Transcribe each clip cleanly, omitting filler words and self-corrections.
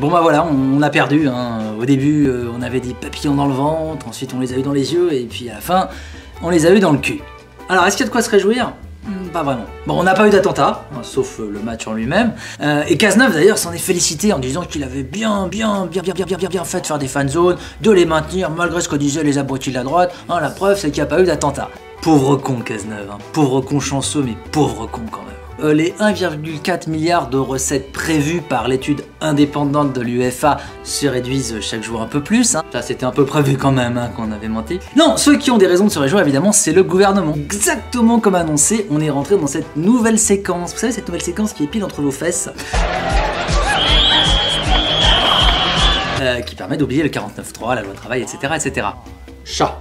Bon bah voilà, on a perdu, hein. Au début, on avait des papillons dans le ventre, ensuite on les a eu dans les yeux, et puis à la fin, on les a eu dans le cul. Alors, est-ce qu'il y a de quoi se réjouir ? Pas vraiment. Bon, on n'a pas eu d'attentat, hein, sauf le match en lui-même. Et Cazeneuve d'ailleurs s'en est félicité en disant qu'il avait bien fait de faire des fan zones, de les maintenir malgré ce que disaient les abrutis de la droite. Hein, la preuve, c'est qu'il n'y a pas eu d'attentat. Pauvre con Cazeneuve, hein. Pauvre con chanceux, mais pauvre con quand même. Les 1,4 milliard de recettes prévues par l'étude indépendante de l'UEFA se réduisent chaque jour un peu plus. Hein. Ça, c'était un peu prévu quand même, hein, qu'on avait menti. Non, ceux qui ont des raisons de se réjouir, évidemment, c'est le gouvernement. Exactement comme annoncé, on est rentré dans cette nouvelle séquence. Vous savez, cette nouvelle séquence qui est pile entre vos fesses. Qui permet d'oublier le 49.3, la loi travail, etc. etc. Chat.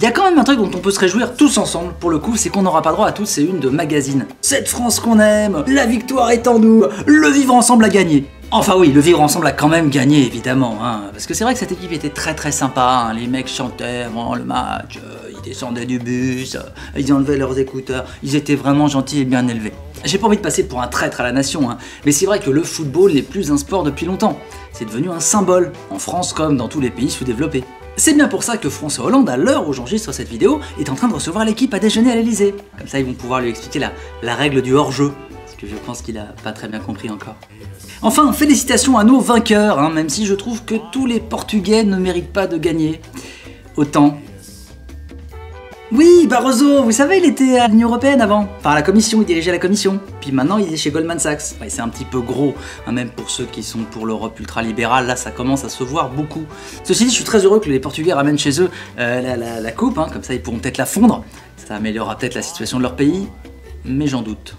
Il y a quand même un truc dont on peut se réjouir tous ensemble, pour le coup, c'est qu'on n'aura pas droit à toutes ces unes de magazines. Cette France qu'on aime, la victoire est en nous, le vivre ensemble a gagné. Enfin oui, le vivre ensemble a quand même gagné, évidemment, hein, parce que c'est vrai que cette équipe était très sympa, hein. Les mecs chantaient avant le match, ils descendaient du bus, ils enlevaient leurs écouteurs, ils étaient vraiment gentils et bien élevés. J'ai pas envie de passer pour un traître à la nation, hein, mais c'est vrai que le football n'est plus un sport depuis longtemps. C'est devenu un symbole, en France comme dans tous les pays sous-développés. C'est bien pour ça que François Hollande, à l'heure où j'enregistre cette vidéo, est en train de recevoir l'équipe à déjeuner à l'Elysée. Comme ça, ils vont pouvoir lui expliquer la règle du hors-jeu, parce que je pense qu'il a pas très bien compris encore. Enfin, félicitations à nos vainqueurs, hein, même si je trouve que tous les Portugais ne méritent pas de gagner autant. Oui, Barroso, vous savez, il était à l'Union Européenne avant. Enfin, à la Commission, il dirigeait la Commission. Puis maintenant, il est chez Goldman Sachs. Ouais, c'est un petit peu gros, hein, même pour ceux qui sont pour l'Europe ultralibérale, là, ça commence à se voir beaucoup. Ceci dit, je suis très heureux que les Portugais ramènent chez eux la coupe, hein, comme ça ils pourront peut-être la fondre. Ça améliorera peut-être la situation de leur pays, mais j'en doute.